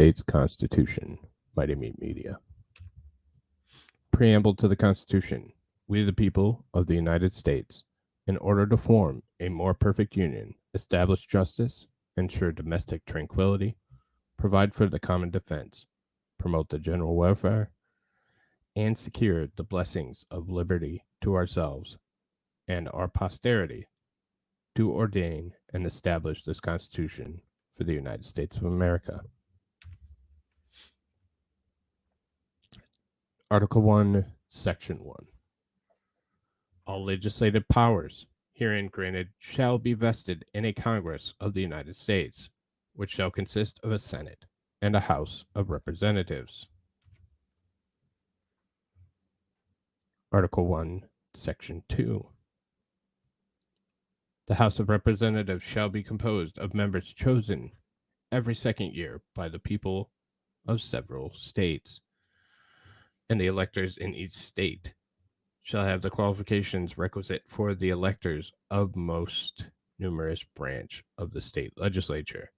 States Constitution. Mighty Meat Media. Preamble to the Constitution. We, the people of the United States, in order to form a more perfect union, establish justice, ensure domestic tranquility, provide for the common defense, promote the general welfare, and secure the blessings of liberty to ourselves and our posterity, do ordain and establish this Constitution for the United States of America. Article 1, Section 1. All legislative powers herein granted shall be vested in a Congress of the United States, which shall consist of a Senate and a House of Representatives. Article 1, Section 2. The House of Representatives shall be composed of members chosen every second year by the people of several states, and the electors in each state shall have the qualifications requisite for the electors of most numerous branch of the state legislature.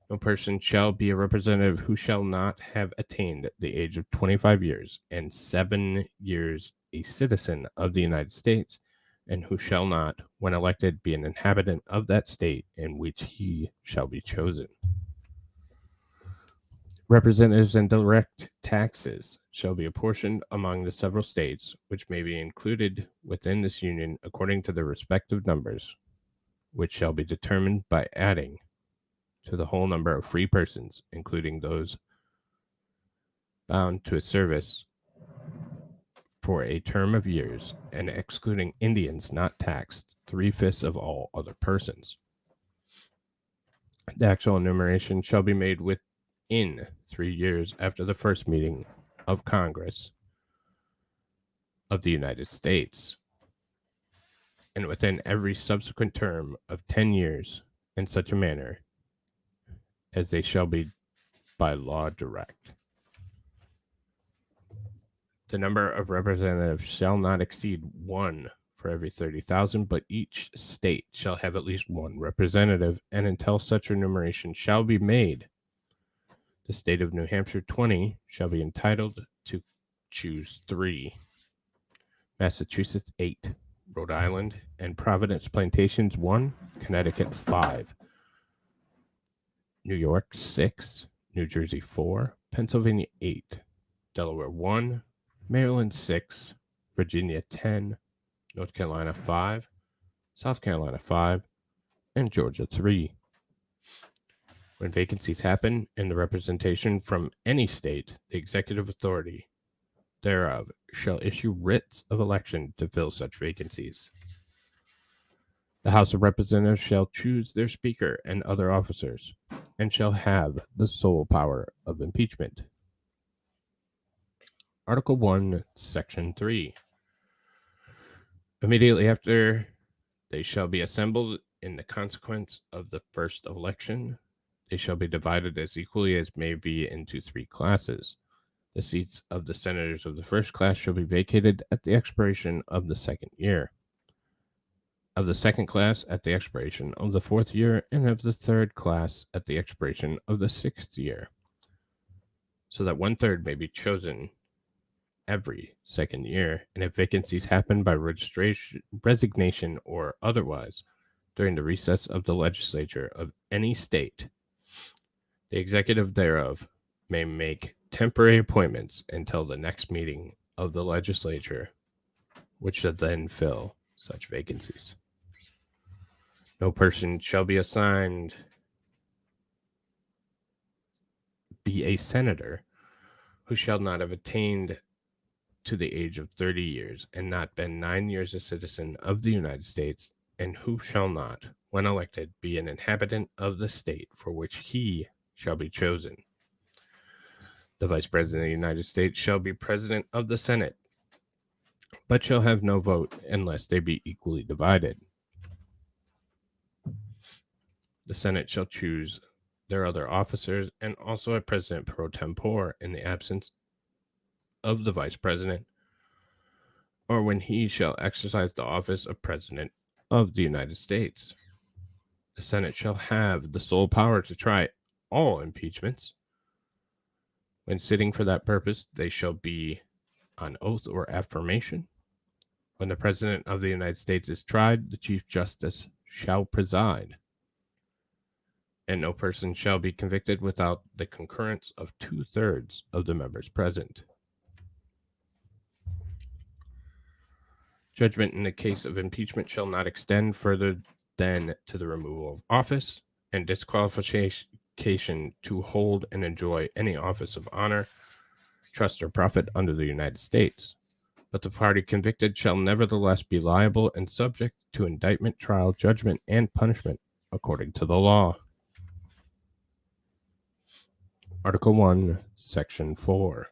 No person shall be a representative who shall not have attained the age of 25 years and 7 years a citizen of the United States, and who shall not, when elected, be an inhabitant of that state in which he shall be chosen. Representatives and direct taxes shall be apportioned among the several states, which may be included within this union according to their respective numbers, which shall be determined by adding to the whole number of free persons, including those bound to a service for a term of years, and excluding Indians not taxed, 3/5 of all other persons. The actual enumeration shall be made within 3 years after the first meeting of Congress of the United States, and within every subsequent term of 10 years, in such a manner as they shall be by law direct. The number of representatives shall not exceed 1 for every 30,000, but each state shall have at least 1 representative, and until such enumeration shall be made, the state of New Hampshire 20 shall be entitled to choose 3, Massachusetts 8, Rhode Island and Providence Plantations 1, Connecticut 5, New York 6, New Jersey 4, Pennsylvania 8, Delaware 1, Maryland 6, Virginia 10, North Carolina 5, South Carolina 5, and Georgia 3. When vacancies happen in the representation from any state, the executive authority thereof shall issue writs of election to fill such vacancies. The House of Representatives shall choose their Speaker and other officers, and shall have the sole power of impeachment. Article 1, Section 3. Immediately after they shall be assembled in the consequence of the first election, they shall be divided as equally as may be into 3 classes. The seats of the senators of the first class shall be vacated at the expiration of the second year, of the second class at the expiration of the 4th year, and of the third class at the expiration of the 6th year, so that 1/3 may be chosen every second year, and if vacancies happen by resignation or otherwise during the recess of the legislature of any state, the executive thereof may make temporary appointments until the next meeting of the legislature, which shall then fill such vacancies. No person shall be assigned be a senator who shall not have attained to the age of 30 years and not been 9 years a citizen of the United States, and who shall not, when elected, be an inhabitant of the state for which he shall be chosen. The Vice President of the United States shall be President of the Senate, but shall have no vote unless they be equally divided. The Senate shall choose their other officers, and also a President pro tempore in the absence of the Vice President, or when he shall exercise the office of President of the United States. The Senate shall have the sole power to try all impeachments, When sitting for that purpose, they shall be on oath or affirmation. When the President of the United States is tried, the Chief Justice shall preside, and no person shall be convicted without the concurrence of 2/3 of the members present. Judgment in the case of impeachment shall not extend further than to the removal of office and disqualification to hold and enjoy any office of honor, trust, or profit under the United States. But the party convicted shall nevertheless be liable and subject to indictment, trial, judgment, and punishment according to the law. Article 1, Section 4.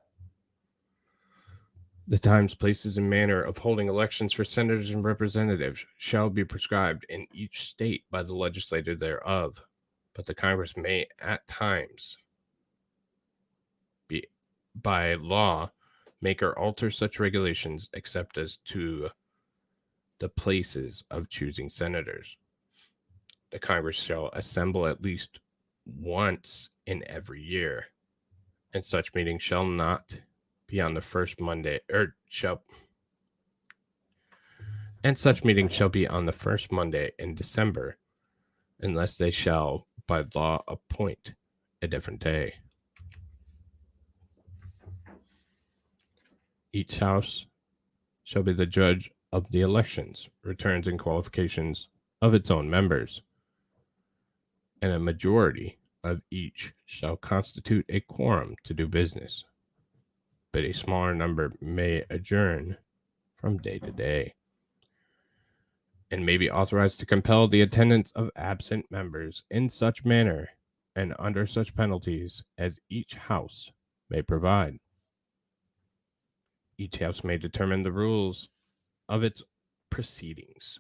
The times, places, and manner of holding elections for senators and representatives shall be prescribed in each state by the legislature thereof, but the Congress may at times be by law make or alter such regulations except as to the places of choosing senators. The Congress shall assemble at least once in every year, and such meeting shall not be on the first Monday, such meeting shall be on the first Monday in December, unless they shall by law appoint a different day. Each house shall be the judge of the elections, returns, and qualifications of its own members, and a majority of each shall constitute a quorum to do business, but a smaller number may adjourn from day to day, and may be authorized to compel the attendance of absent members in such manner and under such penalties as each house may provide. Each house may determine the rules of its proceedings,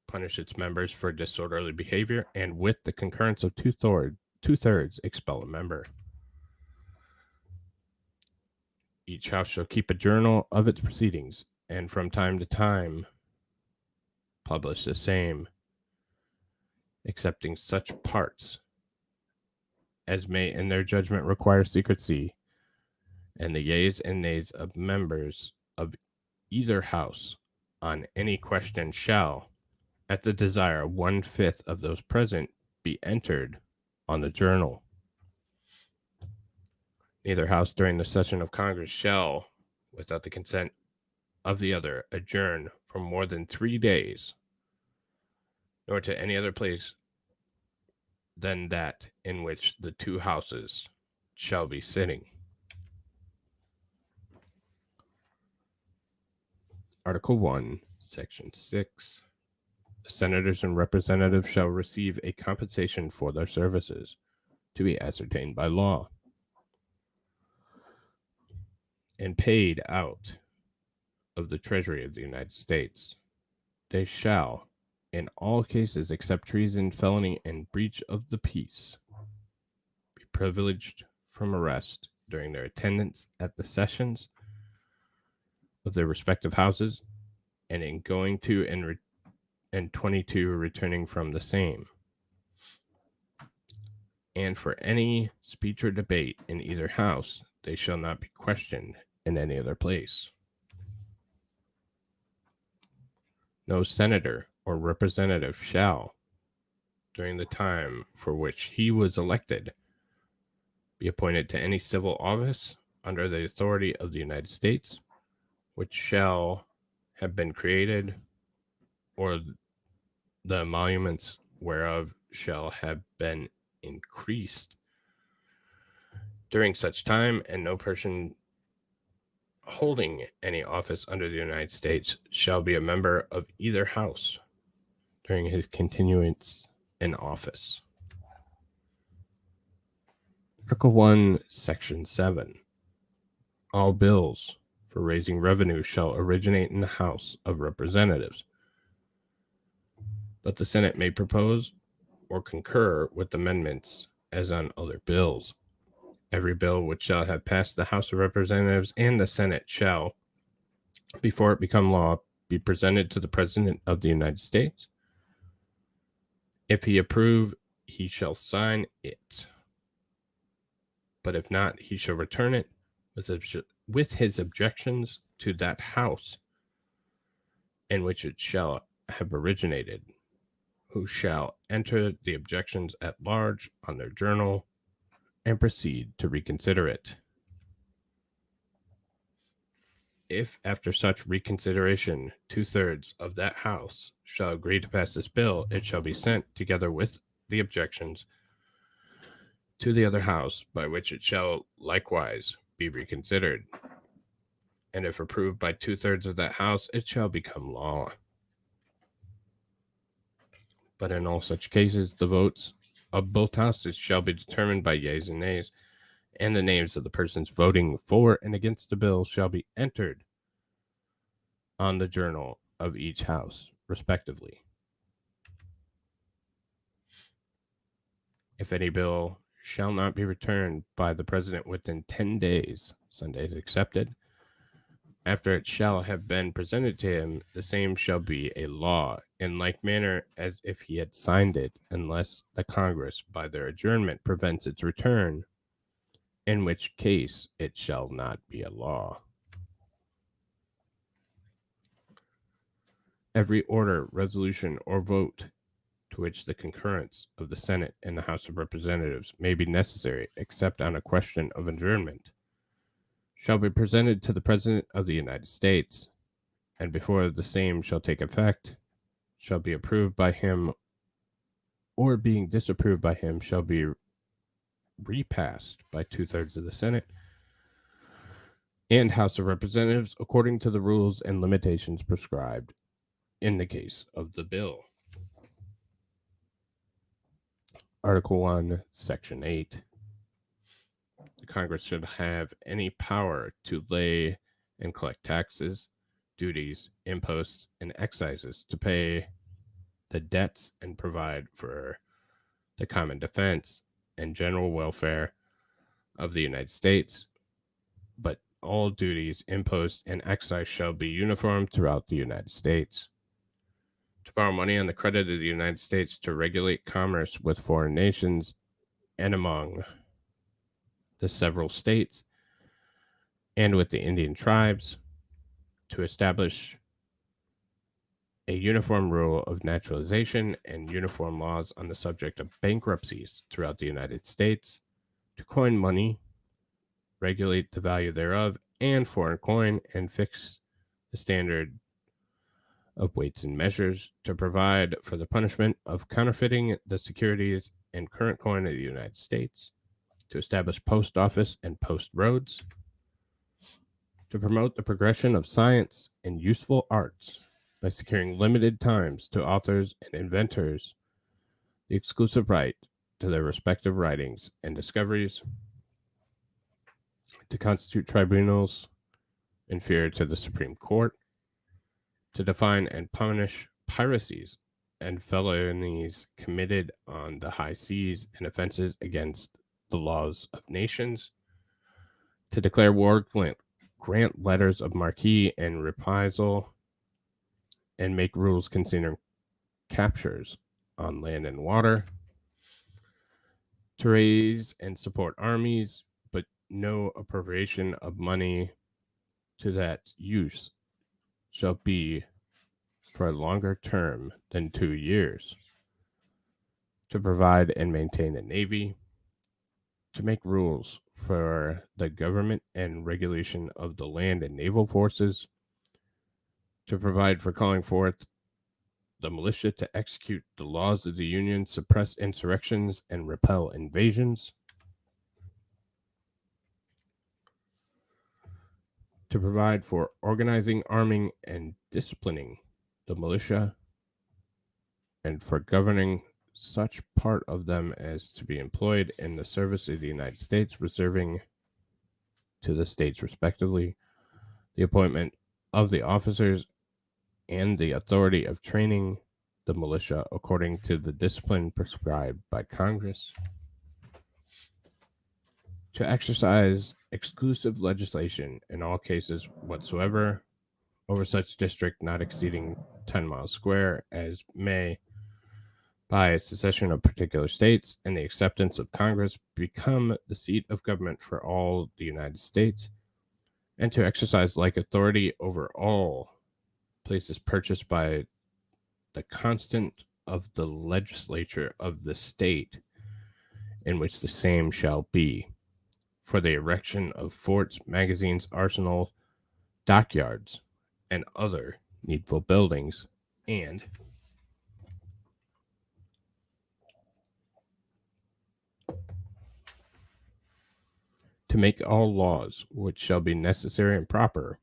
punish its members for disorderly behavior, and with the concurrence of two-thirds expel a member. Each house shall keep a journal of its proceedings, and from time to time publish the same, excepting such parts as may in their judgment require secrecy, and the yeas and nays of members of either house on any question shall, at the desire of 1/5 of those present, be entered on the journal. Neither house during the session of Congress shall, without the consent of the other, adjourn for more than 3 days, nor to any other place than that in which the two houses shall be sitting. Article 1, Section 6. The senators and representatives shall receive a compensation for their services, to be ascertained by law, and paid out of the Treasury of the United States. They shall, in all cases except treason, felony, and breach of the peace, be privileged from arrest during their attendance at the sessions of their respective houses, and in going to and 22 returning from the same, and for any speech or debate in either house they shall not be questioned in any other place. No senator or representative shall, during the time for which he was elected, be appointed to any civil office under the authority of the United States, which shall have been created, or the emoluments whereof shall have been increased during such time, and no person holding any office under the United States shall be a member of either house during his continuance in office. Article 1, Section 7. All bills for raising revenue shall originate in the House of Representatives, but the Senate may propose or concur with amendments as on other bills. Every bill which shall have passed the House of Representatives and the Senate shall, before it become law, be presented to the President of the United States. If he approve, he shall sign it. But if not, he shall return it with his objections to that house in which it shall have originated, who shall enter the objections at large on their journal and proceed to reconsider it. If after such reconsideration 2/3 of that house shall agree to pass this bill, it shall be sent together with the objections to the other house, by which it shall likewise be reconsidered. And if approved by 2/3 of that house, it shall become law. But in all such cases, the votes of both houses shall be determined by yeas and nays, and the names of the persons voting for and against the bill shall be entered on the journal of each house, respectively. If any bill shall not be returned by the President within 10 days, Sundays excepted, after it shall have been presented to him, the same shall be a law, in like manner as if he had signed it, unless the Congress, by their adjournment, prevents its return, in which case it shall not be a law. Every order, resolution, or vote to which the concurrence of the Senate and the House of Representatives may be necessary, except on a question of adjournment, shall be presented to the President of the United States, and before the same shall take effect, shall be approved by him, or being disapproved by him, shall be repassed by 2/3 of the Senate and House of Representatives according to the rules and limitations prescribed in the case of the bill. Article 1, Section 8. The Congress should have any power to lay and collect taxes, duties, imposts, and excises, to pay the debts and provide for the common defense and general welfare of the United States, but all duties, imposts, and excise shall be uniform throughout the United States. To borrow money on the credit of the United States, to regulate commerce with foreign nations and among the several states and with the Indian tribes, to establish a uniform rule of naturalization and uniform laws on the subject of bankruptcies throughout the United States, to coin money, regulate the value thereof and foreign coin, and fix the standard of weights and measures, to provide for the punishment of counterfeiting the securities and current coin of the United States, to establish post office and post roads, to promote the progression of science and useful arts by securing limited times to authors and inventors the exclusive right to their respective writings and discoveries, to constitute tribunals inferior to the Supreme Court, to define and punish piracies and felonies committed on the high seas and offenses against the laws of nations, to declare war, grant letters of marque and reprisal, and make rules concerning captures on land and water, to raise and support armies, but no appropriation of money to that use shall be for a longer term than 2 years, to provide and maintain a navy, to make rules for the government and regulation of the land and naval forces, to provide for calling forth the militia to execute the laws of the Union, suppress insurrections, and repel invasions, to provide for organizing, arming, and disciplining the militia, and for governing such part of them as to be employed in the service of the United States, reserving to the states respectively the appointment of the officers and the authority of training the militia according to the discipline prescribed by Congress, to exercise exclusive legislation in all cases whatsoever over such district not exceeding 10 miles square as may, by secession of particular states and the acceptance of Congress, become the seat of government for all the United States, and to exercise like authority over all places purchased by the consent of the legislature of the state in which the same shall be, for the erection of forts, magazines, arsenals, dockyards, and other needful buildings, and to make all laws which shall be necessary and proper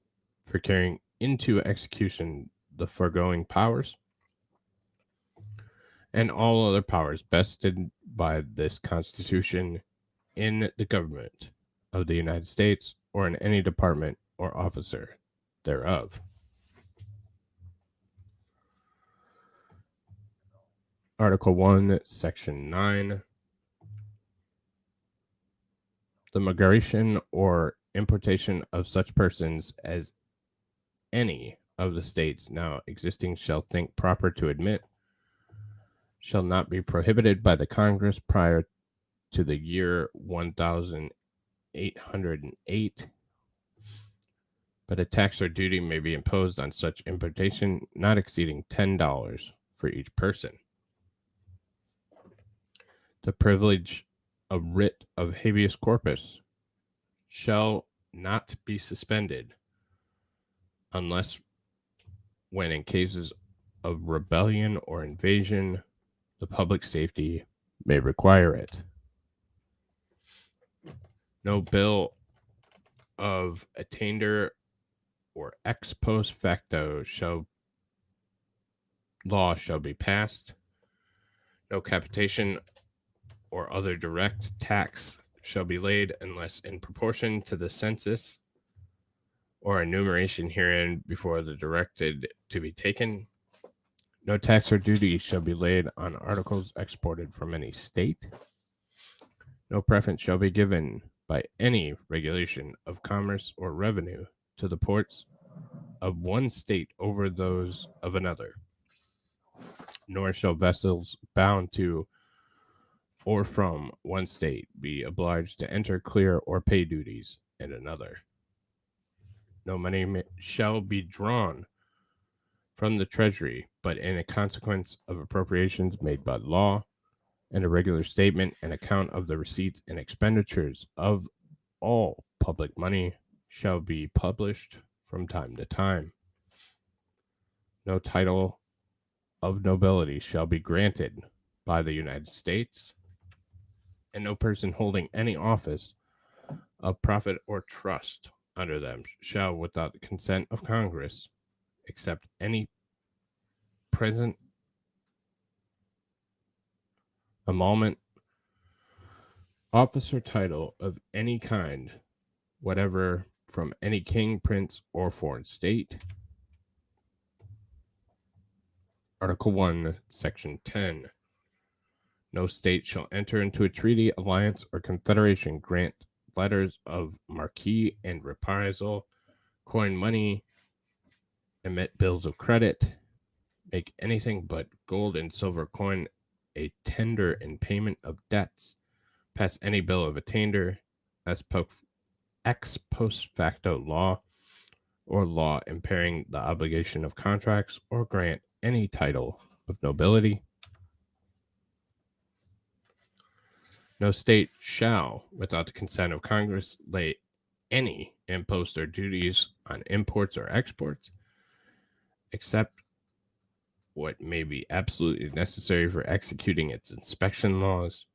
for carrying into execution the foregoing powers, and all other powers vested by this Constitution in the government of the United States or in any department or officer thereof. Article 1, Section 9. The migration or importation of such persons as any of the states now existing shall think proper to admit shall not be prohibited by the Congress prior to the year 1808, but a tax or duty may be imposed on such importation not exceeding $10 for each person. The privilege of writ of habeas corpus shall not be suspended unless when in cases of rebellion or invasion the public safety may require it. No bill of attainder or ex post facto law shall be passed. No capitation or other direct tax shall be laid unless in proportion to the census or enumeration herein before the directed to be taken. No tax or duty shall be laid on articles exported from any state. No preference shall be given by any regulation of commerce or revenue to the ports of one state over those of another. Nor shall vessels bound to or from one state be obliged to enter, clear, or pay duties in another. No money shall be drawn from the treasury, but in a consequence of appropriations made by law, and a regular statement and account of the receipts and expenditures of all public money shall be published from time to time. No title of nobility shall be granted by the United States, and no person holding any office of profit or trust under them shall, without the consent of Congress, accept any present emolument, office, or title of any kind whatever from any king, prince, or foreign state. Article 1, Section 10. No state shall enter into a treaty, alliance, or confederation, grant letters of marque and reprisal, coin money, emit bills of credit, make anything but gold and silver coin a tender in payment of debts, pass any bill of attainder, ex post facto law, or law impairing the obligation of contracts, or grant any title of nobility. No state shall, without the consent of Congress, lay any imposts or duties on imports or exports, except what may be absolutely necessary for executing its inspection laws,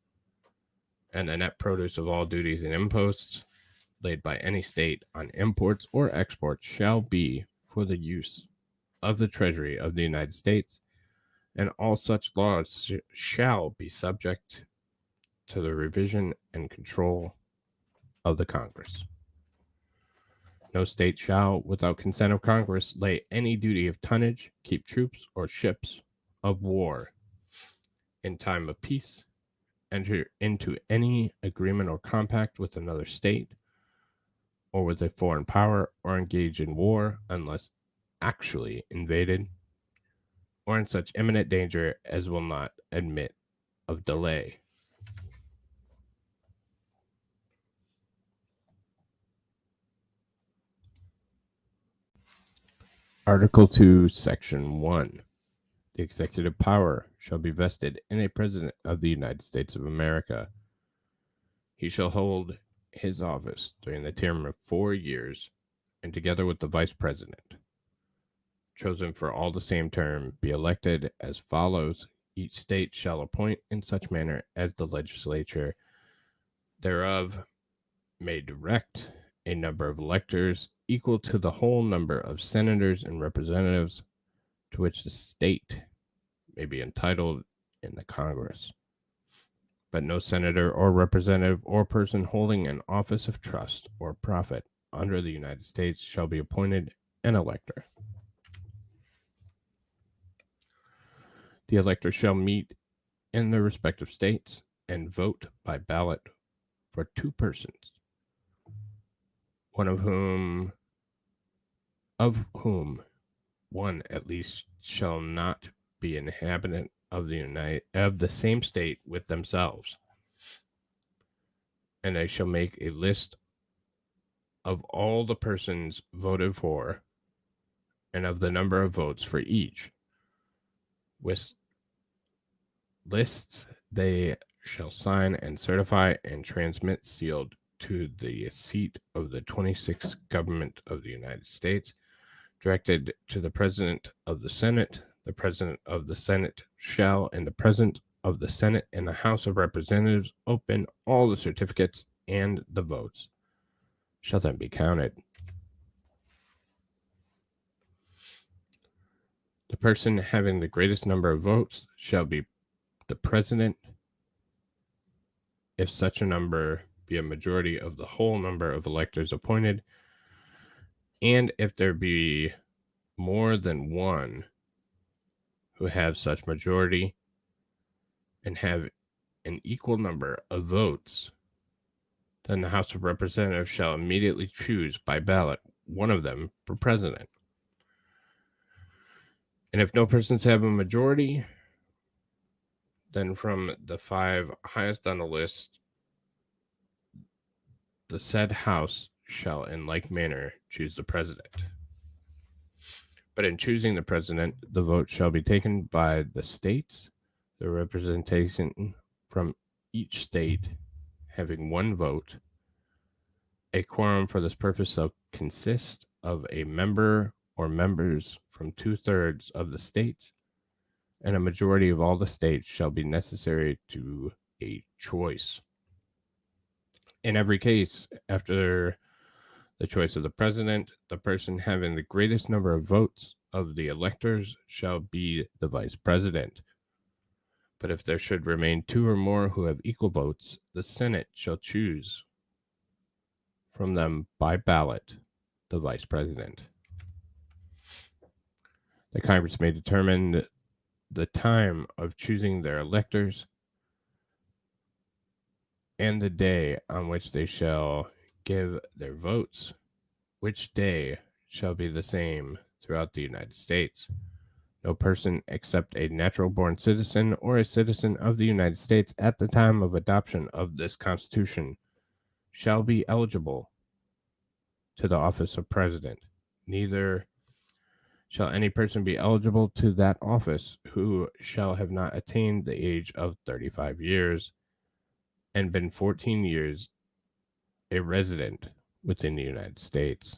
and the net produce of all duties and imposts laid by any state on imports or exports shall be for the use of the Treasury of the United States, and all such laws shall be subject to the revision and control of the Congress. No state shall, without consent of Congress, lay any duty of tonnage, keep troops or ships of war in time of peace, enter into any agreement or compact with another state or with a foreign power, or engage in war unless actually invaded, or in such imminent danger as will not admit of delay. Article 2, Section 1. The executive power shall be vested in a President of the United States of America. He shall hold his office during the term of 4 years, and together with the Vice President, chosen for all the same term, be elected as follows. Each state shall appoint in such manner as the legislature thereof may direct a number of electors equal to the whole number of senators and representatives to which the state may be entitled in the Congress. But no senator or representative or person holding an office of trust or profit under the United States shall be appointed an elector. The elector shall meet in their respective states and vote by ballot for 2 persons, one of whom one at least shall not be an inhabitant of the same state with themselves, and they shall make a list of all the persons voted for and of the number of votes for each. With lists they shall sign and certify and transmit sealed to the seat of the 26th government of the United States, directed to the President of the Senate. The President of the Senate shall, in the presence of the Senate and the House of Representatives, open all the certificates, and the votes shall then be counted. The person having the greatest number of votes shall be the President, if such a number be a majority of the whole number of electors appointed, and if there be more than one who have such majority and have an equal number of votes, then the House of Representatives shall immediately choose by ballot one of them for president. And if no persons have a majority, then from the 5 highest on the list, the said House shall in like manner choose the president. But in choosing the president, the vote shall be taken by the states, the representation from each state having 1 vote. A quorum for this purpose shall consist of a member or members from 2/3 of the states, and a majority of all the states shall be necessary to a choice. In every case, after the choice of the president, the person having the greatest number of votes of the electors shall be the vice president. But if there should remain 2 or more who have equal votes, the Senate shall choose from them by ballot the vice president. The Congress may determine the time of choosing their electors and the day on which they shall give their votes, which day shall be the same throughout the United States. No person except a natural-born citizen or a citizen of the United States at the time of adoption of this Constitution shall be eligible to the office of president. Neither shall any person be eligible to that office who shall have not attained the age of 35 years and been 14 years a resident within the United States.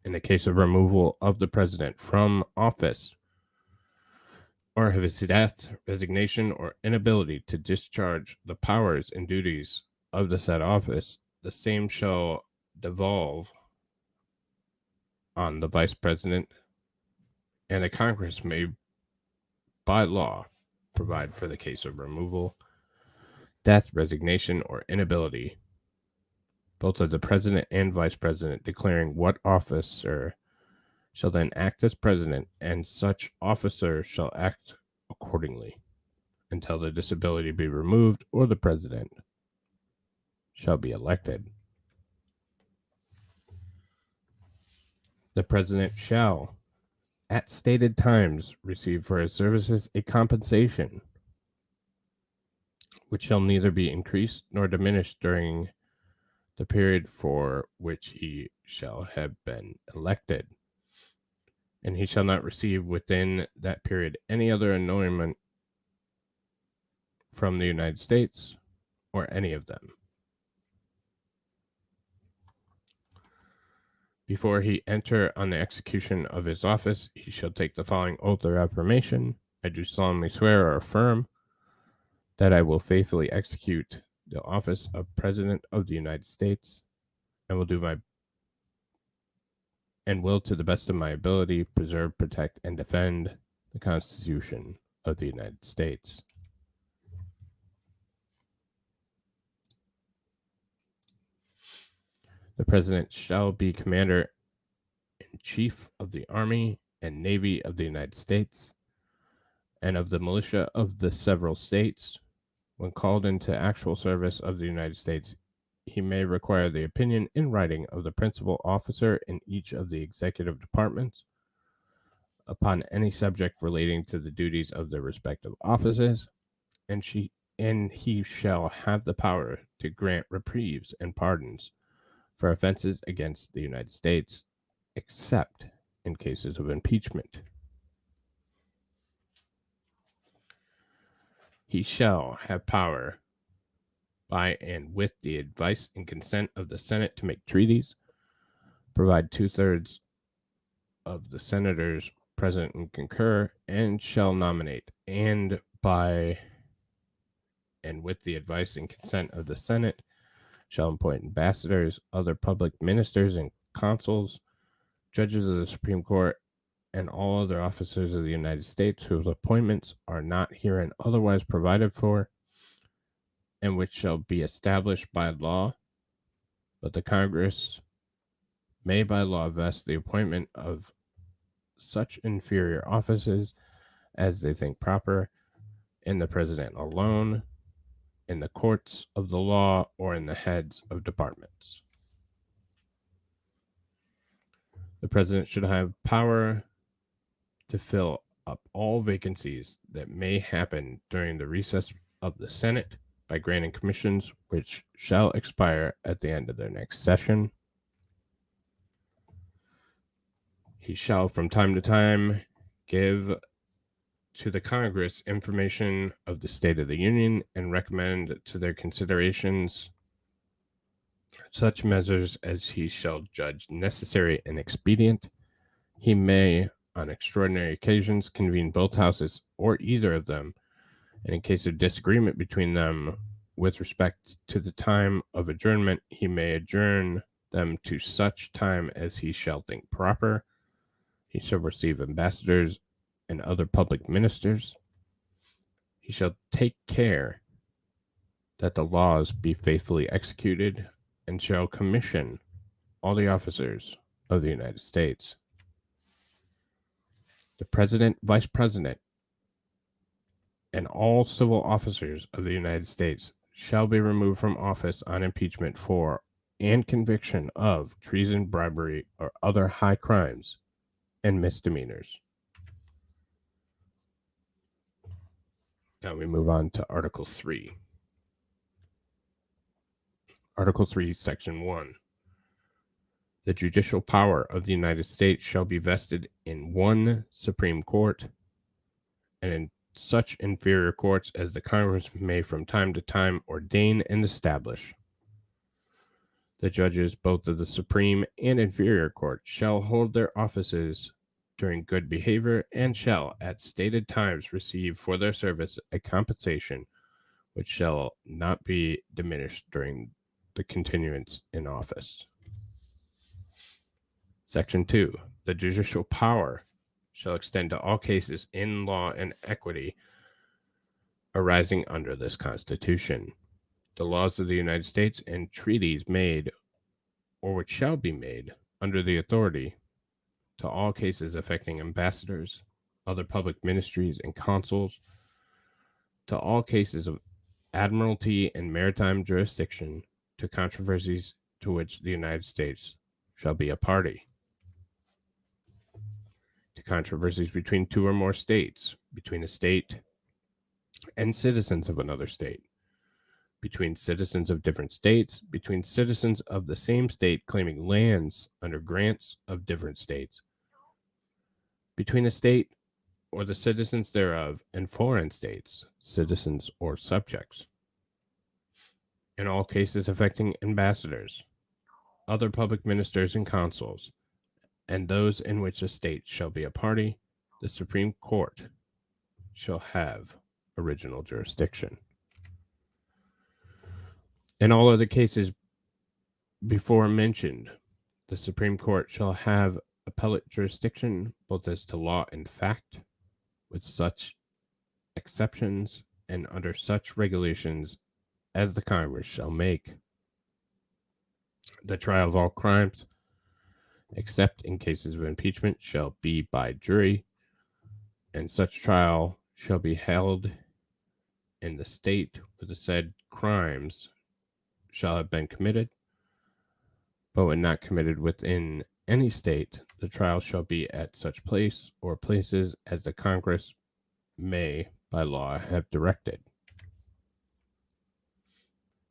In the case of removal of the president from office, or of his death, resignation, or inability to discharge the powers and duties of the said office, the same shall devolve on the vice president, and the Congress may, by law, provide for the case of removal, death, resignation, or inability, both of the president and vice president, declaring what officer shall then act as president, and such officer shall act accordingly until the disability be removed or the president shall be elected. The president shall, at stated times, receive for his services a compensation which shall neither be increased nor diminished during the period for which he shall have been elected, and he shall not receive within that period any other annulment from the United States or any of them. Before he enter on the execution of his office, he shall take the following oath or affirmation. I do solemnly swear or affirm that I will faithfully execute the office of President of the United States and will to the best of my ability preserve, protect, and defend the Constitution of the United States. The President shall be Commander-in-Chief of the Army and Navy of the United States and of the militia of the several states. When called into actual service of the United States, he may require the opinion in writing of the principal officer in each of the executive departments upon any subject relating to the duties of their respective offices, and he shall have the power to grant reprieves and pardons for offenses against the United States, except in cases of impeachment. He shall have power by and with the advice and consent of the Senate to make treaties, provide 2/3 of the senators present and concur, and shall nominate, and by and with the advice and consent of the Senate, shall appoint ambassadors, other public ministers and consuls, judges of the Supreme Court, and all other officers of the United States whose appointments are not herein otherwise provided for, and which shall be established by law, but the Congress may by law vest the appointment of such inferior offices as they think proper in the President alone, in the courts of the law, or in the heads of departments. The President should have power to fill up all vacancies that may happen during the recess of the Senate by granting commissions which shall expire at the end of their next session. He shall from time to time give to the Congress information of the state of the Union and recommend to their considerations such measures as he shall judge necessary and expedient. He may, on extraordinary occasions, convene both houses or either of them, and in case of disagreement between them with respect to the time of adjournment, he may adjourn them to such time as he shall think proper. He shall receive ambassadors and other public ministers. He shall take care that the laws be faithfully executed, and shall commission all the officers of the United States. The President, Vice President, and all civil officers of the United States shall be removed from office on impeachment for and conviction of treason, bribery, or other high crimes and misdemeanors. Now we move on to Article 3. Article 3, Section 1. The judicial power of the United States shall be vested in one Supreme Court and in such inferior courts as the Congress may from time to time ordain and establish. The judges both of the Supreme and inferior court shall hold their offices during good behavior and shall at stated times receive for their service a compensation which shall not be diminished during the continuance in office. Section 2. The judicial power shall extend to all cases in law and equity arising under this Constitution. The laws of the United States and treaties made or which shall be made under the authority to all cases affecting ambassadors, other public ministries, and consuls, to all cases of admiralty and maritime jurisdiction, to controversies to which the United States shall be a party, to controversies between two or more states, between a state and citizens of another state, between citizens of different states, between citizens of the same state claiming lands under grants of different states, between a state or the citizens thereof and foreign states, citizens or subjects. In all cases affecting ambassadors, other public ministers and consuls, and those in which a state shall be a party, the Supreme Court shall have original jurisdiction. In all other cases before mentioned, the Supreme Court shall have appellate jurisdiction both as to law and fact, with such exceptions and under such regulations as the Congress shall make. The trial of all crimes, except in cases of impeachment, shall be by jury, and such trial shall be held in the state where the said crimes shall have been committed, but when not committed within any state, the trial shall be at such place or places as the Congress may by law have directed.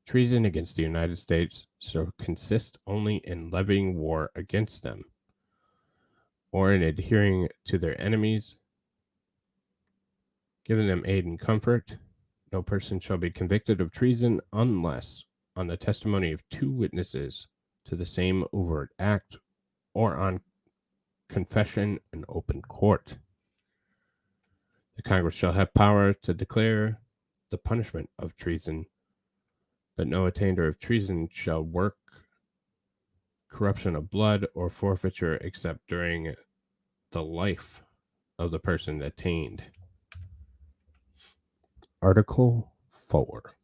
Treason against the United States shall consist only in levying war against them, or in adhering to their enemies, giving them aid and comfort. No person shall be convicted of treason unless, on the testimony of 2 witnesses to the same overt act, or on confession in open court. The Congress shall have power to declare the punishment of treason, but no attainder of treason shall work corruption of blood or forfeiture except during the life of the person attainted. Article 4.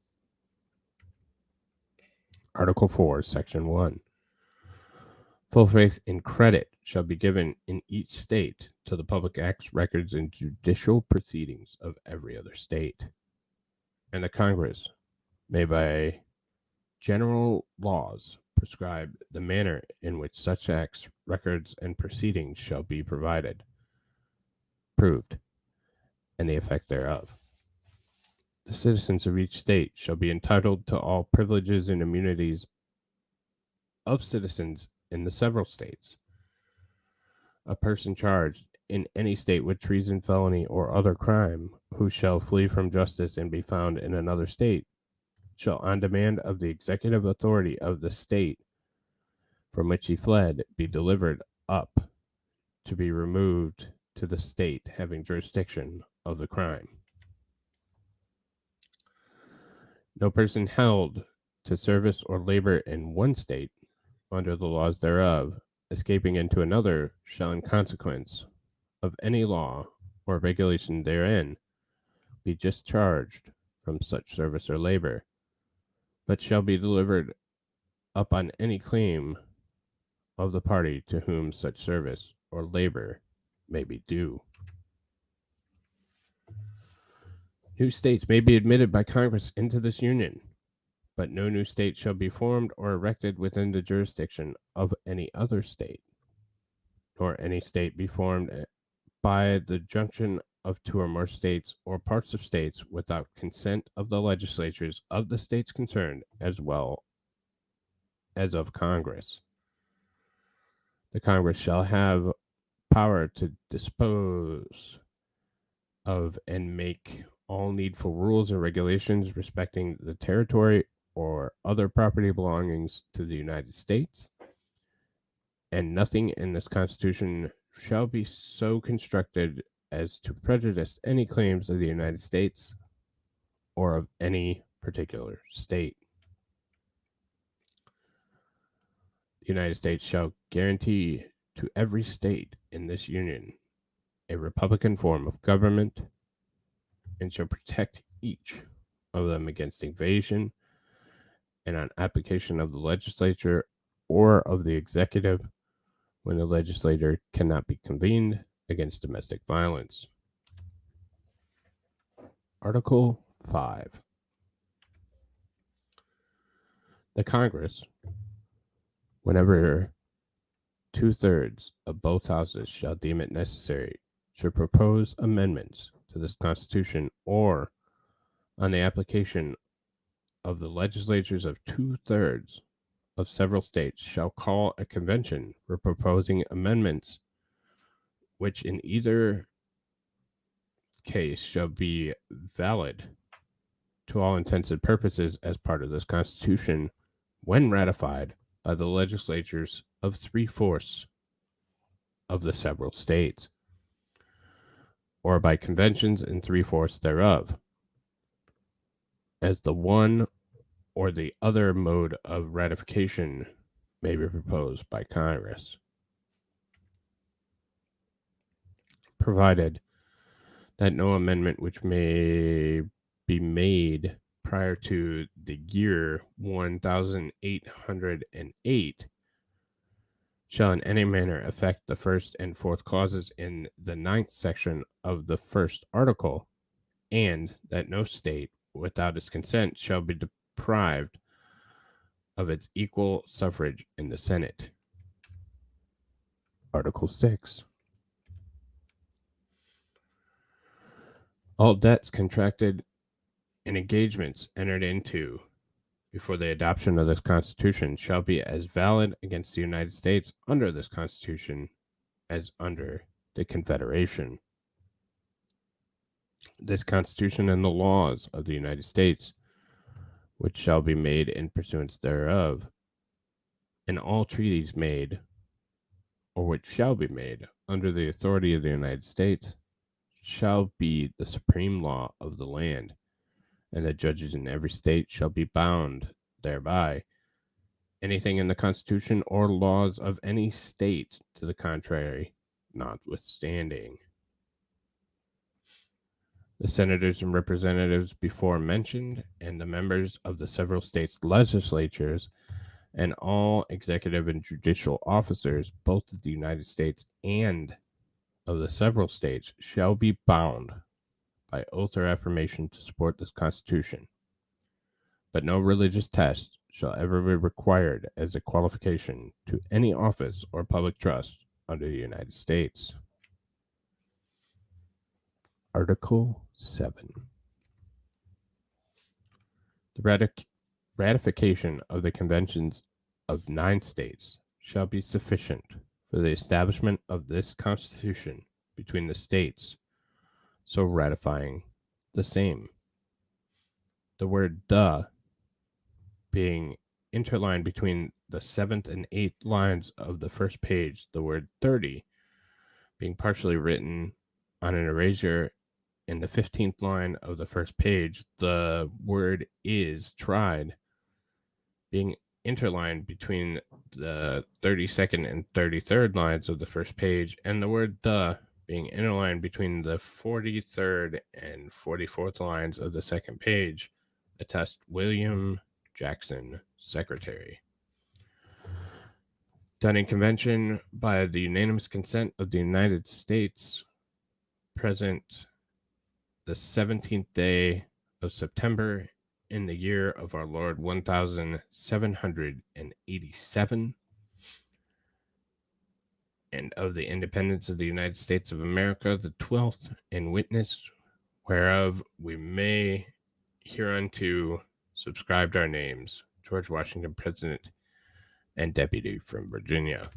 Article 4, Section 1. Full faith and credit shall be given in each state to the public acts, records, and judicial proceedings of every other state. And the Congress may by general laws prescribe the manner in which such acts, records, and proceedings shall be proved, and the effect thereof. The citizens of each state shall be entitled to all privileges and immunities of citizens in the several states. A person charged in any state with treason, felony, or other crime, who shall flee from justice and be found in another state, shall, on demand of the executive authority of the state from which he fled, be delivered up to be removed to the state having jurisdiction of the crime. No person held to service or labor in one state under the laws thereof, escaping into another, shall in consequence of any law or regulation therein be discharged from such service or labor, but shall be delivered up on any claim of the party to whom such service or labor may be due. New states may be admitted by Congress into this Union, but no new state shall be formed or erected within the jurisdiction of any other state, nor any state be formed by the junction of 2 or more states or parts of states without consent of the legislatures of the states concerned, as well as of Congress. The Congress shall have power to dispose of and make all needful rules and regulations respecting the territory or other property belongings to the United States, and nothing in this Constitution shall be so constructed as to prejudice any claims of the United States or of any particular state. The United States shall guarantee to every state in this Union a republican form of government, and shall protect each of them against invasion and on application of the legislature or of the executive when the legislature cannot be convened against domestic violence. Article 5. The Congress, whenever 2/3 of both houses shall deem it necessary, should propose amendments to this Constitution or on the application of the legislatures of 2/3 of several states shall call a convention for proposing amendments, which in either case shall be valid to all intents and purposes as part of this Constitution when ratified by the legislatures of 3/4 of the several states, or by conventions in 3/4 thereof, as the one or the other mode of ratification may be proposed by Congress, provided that no amendment which may be made prior to the year 1808 shall in any manner affect the first and fourth clauses in the 9th section of the first article, and that no state, without its consent, shall be deprived of its equal suffrage in the Senate. Article 6. All debts contracted and engagements entered into before the adoption of this Constitution shall be as valid against the United States under this Constitution as under the Confederation. This Constitution and the laws of the United States, which shall be made in pursuance thereof, and all treaties made, or which shall be made, under the authority of the United States, shall be the supreme law of the land, and the judges in every state shall be bound thereby. Anything in the Constitution or laws of any state to the contrary notwithstanding. The senators and representatives before mentioned, and the members of the several states' legislatures, and all executive and judicial officers, both of the United States and of the several states, shall be bound by oath or affirmation to support this Constitution. But no religious test shall ever be required as a qualification to any office or public trust under the United States. Article 7. The ratification of the conventions of 9 states shall be sufficient for the establishment of this Constitution between the states so ratifying the same. The word "the" being interlined between the 7th and 8th lines of the first page, the word 30 being partially written on an erasure in the 15th line of the first page, the word "is" tried being interlined between the 32nd and 33rd lines of the first page, and the word "the" being interlined between the 43rd and 44th lines of the second page, attest William Jackson, Secretary. Done in convention by the unanimous consent of the United States, present the 17th day of September in the year of our Lord 1787, and of the independence of the United States of America, the 12th, in witness whereof we may hereunto subscribed our names, George Washington, President and Deputy from Virginia.